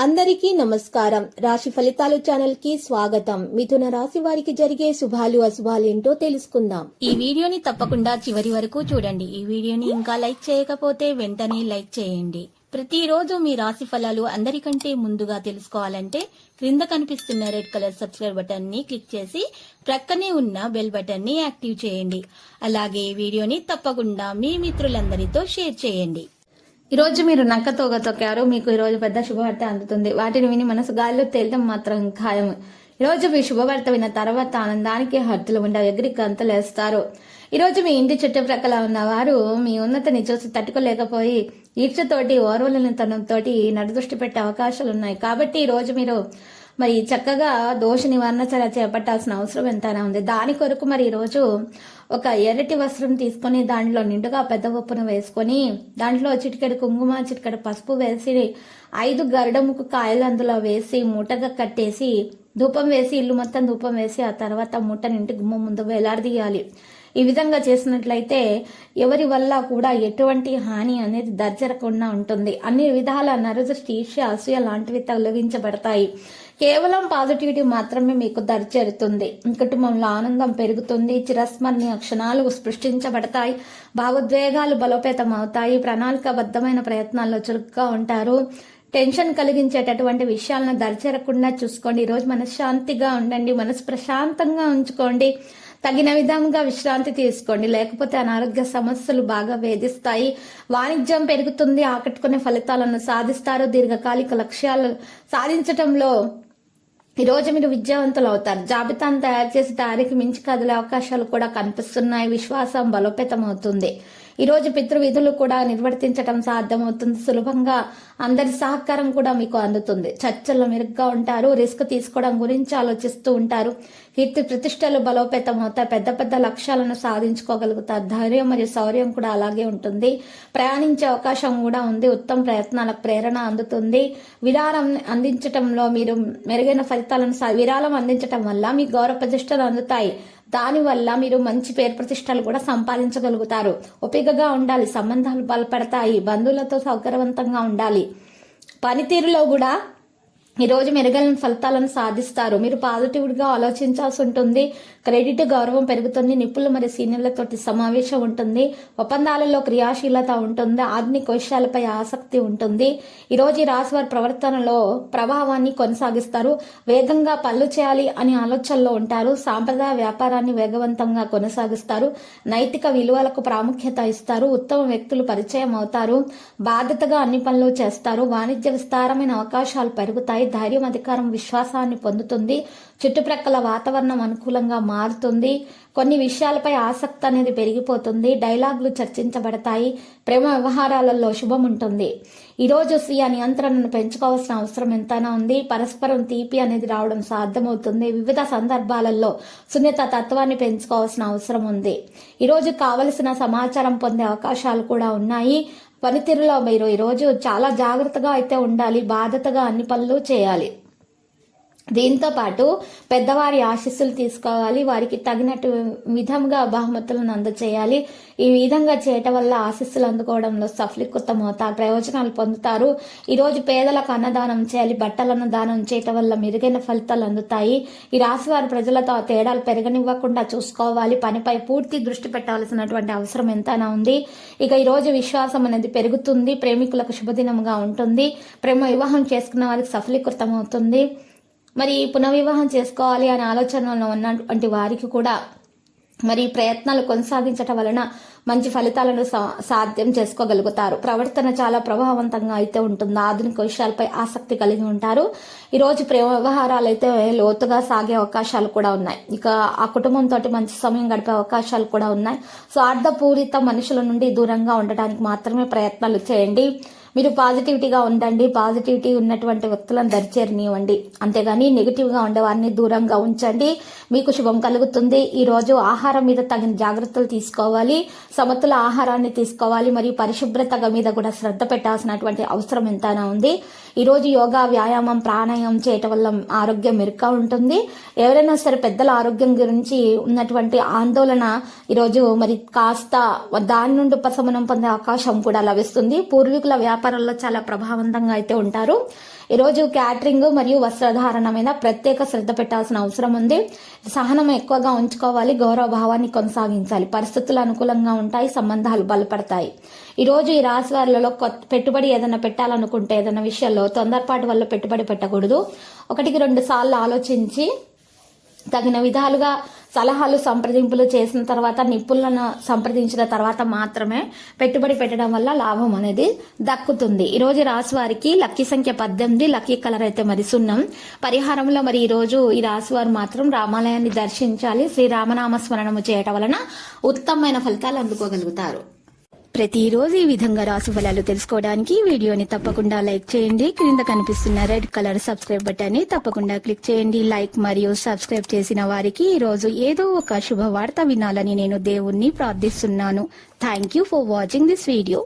అందరికీ నమస్కారం. రాశి ఫలితాలు ఛానల్ కి స్వాగతం. మిథున రాశి వారికి జరిగే శుభాలు అశుభాలు ఏంటో తెలుసుకుందాం. ఈ వీడియోని తప్పకుండా చివరి వరకు చూడండి. ఈ వీడియోని ఇంకా లైక్ చేయకపోతే వెంటనే లైక్ చేయండి. ప్రతిరోజు మీ రాశి ఫలాలు అందరికంటే ముందుగా తెలుసుకోవాలంటే క్రింద కనిపిస్తున్న రెడ్ కలర్ సబ్స్క్రైబ్ బటన్ ని క్లిక్ చేసి ప్రక్కనే ఉన్న బెల్ బటన్ ని యాక్టివ్ చేయండి. అలాగే ఈ వీడియోని తప్పకుండా మీ మిత్రులందరితో షేర్ చేయండి. ఈరోజు మీరు నక్క తోగ తొక్కారు, మీకు ఈరోజు పెద్ద శుభవార్త అందుతుంది. వాటిని విని మనసు గాలిలో తేలడం మాత్రం ఖాయం. ఈరోజు మీ శుభవార్త విన్న తర్వాత ఆనందానికి హద్దులు ఉండే ఎగిరి గంతలేస్తారు. ఈరోజు మీ ఇంటి చుట్టుప్రక్కల ఉన్నవారు మీ ఉన్నతిని చూసి తట్టుకోలేకపోయి ఈర్ష్యతోటి ఓర్వలేనితనంతోటి నడుదృష్టి పెట్టే అవకాశాలు ఉన్నాయి. కాబట్టి ఈరోజు మీరు మరి చక్కగా దోష నివారణ చర్య చేపట్టాల్సిన అవసరం ఎంతైనా ఉంది. దాని కొరకు మరి ఈరోజు ఒక ఎర్రటి వస్త్రం తీసుకొని దాంట్లో నిండుగా పెద్ద ఉప్పును వేసుకొని దాంట్లో చిటికెడు కుంకుమ చిటికెడు పసుపు వేసి 5 గరుడముకు కాయలు అందులో వేసి మూటగా కట్టేసి ధూపం వేసి ఇల్లు మొత్తం ధూపం వేసి ఆ తర్వాత మూటని ఇంటి గుమ్మం ముందు వేలాడదీయాలి. ఈ విధంగా చేసినట్లయితే ఎవరి వల్ల కూడా ఎటువంటి హాని అనేది దర్జరకుండా ఉంటుంది. అన్ని విధాల నరదృష్టి ఈర్ష్య అసూయ లాంటివి తొలగించబడతాయి. కేవలం పాజిటివిటీ మాత్రమే మీకు దర్జరుతుంది. కుటుంబంలో ఆనందం పెరుగుతుంది. చిరస్మరణీయ క్షణాలు సృష్టించబడతాయి. భావోద్వేగాలు బలోపేతం అవుతాయి. ప్రణాళికాబద్ధమైన ప్రయత్నాల్లో చురుగ్గా ఉంటారు. టెన్షన్ కలిగించేటటువంటి విషయాలను దర్జరకుండా చూసుకోండి. ఈరోజు మనశ్శాంతిగా ఉండండి. మనసు ప్రశాంతంగా ఉంచుకోండి. తగిన విధంగా విశ్రాంతి తీసుకోండి, లేకపోతే అనారోగ్య సమస్యలు బాగా వేధిస్తాయి. వాణిజ్యం పెరుగుతుంది. ఆకట్టుకునే ఫలితాలను సాధిస్తారు. దీర్ఘకాలిక లక్ష్యాలు సాధించటంలో ఈరోజు మీరు విజయవంతులు అవుతారు. జాబితాను తయారు చేసి తయారీకి మించి కదిలే అవకాశాలు కూడా కనిపిస్తున్నాయి. విశ్వాసం బలోపేతం అవుతుంది. ఈరోజు పితృవిధులు కూడా నిర్వర్తించడం సాధ్యమవుతుంది. సులభంగా అందరి సహకారం కూడా మీకు అందుతుంది. చర్చల్లో మెరుగ్గా ఉంటారు. రిస్క్ తీసుకోవడం గురించి ఆలోచిస్తూ ఉంటారు. కీర్తి ప్రతిష్టలు బలోపేతం అవుతాయి. పెద్ద పెద్ద లక్ష్యాలను సాధించుకోగలుగుతారు. ధైర్యం మరియు శౌర్యం కూడా అలాగే ఉంటుంది. ప్రయాణించే అవకాశం కూడా ఉంది. ఉత్తమ ప్రయత్నాలకు ప్రేరణ అందుతుంది. విరాళం అందించటంలో మీరు మెరుగైన ఫలితాలను విరాళం అందించటం వల్ల మీ గౌరవ ప్రతిష్టలు అందుతాయి. దానివల్ల మీరు మంచి పేరు ప్రతిష్టలు కూడా సంపాదించగలుగుతారు. ఓపికగా ఉండాలి. సంబంధాలు బలపడతాయి. బంధువులతో సౌకర్యవంతంగా ఉండాలి. పనితీరులో కూడా ఈరోజు మెరుగైన ఫలితాలను సాధిస్తారు. మీరు పాజిటివ్గా ఆలోచించాల్సి ఉంటుంది. క్రెడిట్ గౌరవం పెరుగుతుంది. నిపుణులు మరియు సీనియర్లతోటి సమావేశం ఉంటుంది. ఒప్పందాలలో క్రియాశీలత ఉంటుంది. ఆధునిక విషయాలపై ఆసక్తి ఉంటుంది. ఈరోజు ఈ రాశి వారి ప్రవర్తనలో ప్రభావాన్ని కొనసాగిస్తారు. వేగంగా పనులు చేయాలి అనే ఆలోచనలో ఉంటారు. సాంప్రదాయ వ్యాపారాన్ని వేగవంతంగా కొనసాగిస్తారు. నైతిక విలువలకు ప్రాముఖ్యత ఇస్తారు. ఉత్తమ వ్యక్తులు పరిచయం అవుతారు. బాధ్యతగా అన్ని పనులు చేస్తారు. వాణిజ్య విస్తారమైన అవకాశాలు పెరుగుతాయి. ధైర్యం అధికారం విశ్వాసాన్ని పొందుతుంది. చుట్టుప్రక్కల వాతావరణం అనుకూలంగా మారుతుంది. కొన్ని విషయాలపై ఆసక్తి అనేది పెరిగిపోతుంది. డైలాగులు చర్చించబడతాయి. ప్రేమ వ్యవహారాలలో శుభం ఉంటుంది. ఈరోజు స్వీయ నియంత్రణను పెంచుకోవాల్సిన అవసరం ఎంతైనా ఉంది. పరస్పరం తీపి అనేది రావడం సాధ్యమవుతుంది. వివిధ సందర్భాలలో సున్నిత తత్వాన్ని పెంచుకోవాల్సిన అవసరం ఉంది. ఈరోజు కావలసిన సమాచారం పొందే అవకాశాలు కూడా ఉన్నాయి. పనితీరులో మీరు ఈరోజు చాలా జాగ్రత్తగా అయితే ఉండాలి. బాధ్యతగా అన్ని పనులు చేయాలి. దీంతో పాటు పెద్దవారి ఆశీస్సులు తీసుకోవాలి. వారికి తగినట్టు విధంగా బహుమతులను అందచేయాలి. ఈ విధంగా చేయటం వల్ల ఆశీస్సులు అందుకోవడంలో సఫలీకృతమవుతారు. ప్రయోజనాలు పొందుతారు. ఈరోజు పేదలకు అన్నదానం చేయాలి. బట్టలను దానం చేయటం వల్ల మెరుగైన ఫలితాలు అందుతాయి. ఈ రాశి వారి ప్రజలతో తేడాలు పెరగనివ్వకుండా చూసుకోవాలి. పనిపై పూర్తి దృష్టి పెట్టవలసినటువంటి అవసరం ఎంతైనా ఉంది. ఇక ఈరోజు విశ్వాసం అనేది పెరుగుతుంది. ప్రేమికులకు శుభదినంగా ఉంటుంది. ప్రేమ వివాహం చేసుకున్న వారికి సఫలీకృతం అవుతుంది. మరి పునర్వివాహం చేసుకోవాలి అనే ఆలోచనలో ఉన్నటువంటి వారికి కూడా మరి ప్రయత్నాలు కొనసాగించటం వలన మంచి ఫలితాలను సాధ్యం చేసుకోగలుగుతారు. ప్రవర్తన చాలా ప్రభావవంతంగా అయితే ఉంటుంది. ఆధునిక విషయాలపై ఆసక్తి కలిగి ఉంటారు. ఈరోజు ప్రేమ వ్యవహారాలు అయితే లోతుగా సాగే అవకాశాలు కూడా ఉన్నాయి. ఇక ఆ కుటుంబంతో మంచి సమయం గడిపే అవకాశాలు కూడా ఉన్నాయి. స్వార్థపూరిత మనుషుల నుండి దూరంగా ఉండడానికి మాత్రమే ప్రయత్నాలు చేయండి. మీరు పాజిటివిటీగా ఉండండి. పాజిటివిటీ ఉన్నటువంటి వ్యక్తులను దరిచేరనివ్వండి. అంతేగాని నెగిటివ్గా ఉండే వారిని దూరంగా ఉంచండి. మీకు శుభం కలుగుతుంది. ఈరోజు ఆహారం మీద తగిన జాగ్రత్తలు తీసుకోవాలి. సమతుల ఆహారాన్ని తీసుకోవాలి. మరియు పరిశుభ్రత మీద కూడా శ్రద్ధ పెట్టాల్సినటువంటి అవసరం ఎంతైనా ఉంది. ఈరోజు యోగా వ్యాయామం ప్రాణాయామం చేయటం వల్ల ఆరోగ్యం మెరుగ్గా ఉంటుంది. ఎవరైనా సరే పెద్దల ఆరోగ్యం గురించి ఉన్నటువంటి ఆందోళన ఈరోజు మరి కాస్త దాని నుండి ఉపశమనం పొందే అవకాశం కూడా లభిస్తుంది. పూర్వీకుల వ్యాపారం వ్యాపారంలో చాలా ప్రభావవంతంగా అయితే ఉంటారు. ఈరోజు క్యాటరింగ్ మరియు వస్త్రధారణ మీద ప్రత్యేక శ్రద్ధ పెట్టాల్సిన అవసరం ఉంది. సహనం ఎక్కువగా ఉంచుకోవాలి, గౌరవ భావాన్ని కొనసాగించాలి. పరిస్థితులు అనుకూలంగా ఉంటాయి, సంబంధాలు బలపడతాయి. ఈరోజు ఈ రాశి వారిలో పెట్టుబడి ఏదైనా పెట్టాలనుకుంటే ఏదైనా విషయంలో తొందరపాటు వల్ల పెట్టుబడి పెట్టకూడదు. 1-2 సార్లు ఆలోచించి తగిన విధాలుగా సలహాలు సంప్రదింపులు చేసిన తర్వాత, నిపుణులను సంప్రదించిన తర్వాత మాత్రమే పెట్టుబడి పెట్టడం వల్ల లాభం అనేది దక్కుతుంది. ఈ రోజు రాశి వారికి లక్కీ సంఖ్య 18, లక్కీ కలర్ అయితే మరి సున్నం. పరిహారంలో మరి ఈ రోజు ఈ రాశి వారు మాత్రం రామాలయాన్ని దర్శించాలి. శ్రీరామనామ స్మరణము చేయటం వలన ఉత్తమమైన ఫలితాలు అందుకోగలుగుతారు. ప్రతిరోజు ఈ విధంగా రాశి ఫలాలు తెలుసుకోవడానికి వీడియోని తప్పకుండా లైక్ చేయండి. క్రింద కనిపిస్తున్న రెడ్ కలర్ సబ్స్క్రైబ్ బటన్ ని తప్పకుండా క్లిక్ చేయండి. లైక్ మరియు సబ్స్క్రైబ్ చేసిన వారికి ఈ రోజు ఏదో ఒక శుభవార్త వినాలని నేను దేవుణ్ణి ప్రార్థిస్తున్నాను. Thank you for watching this video.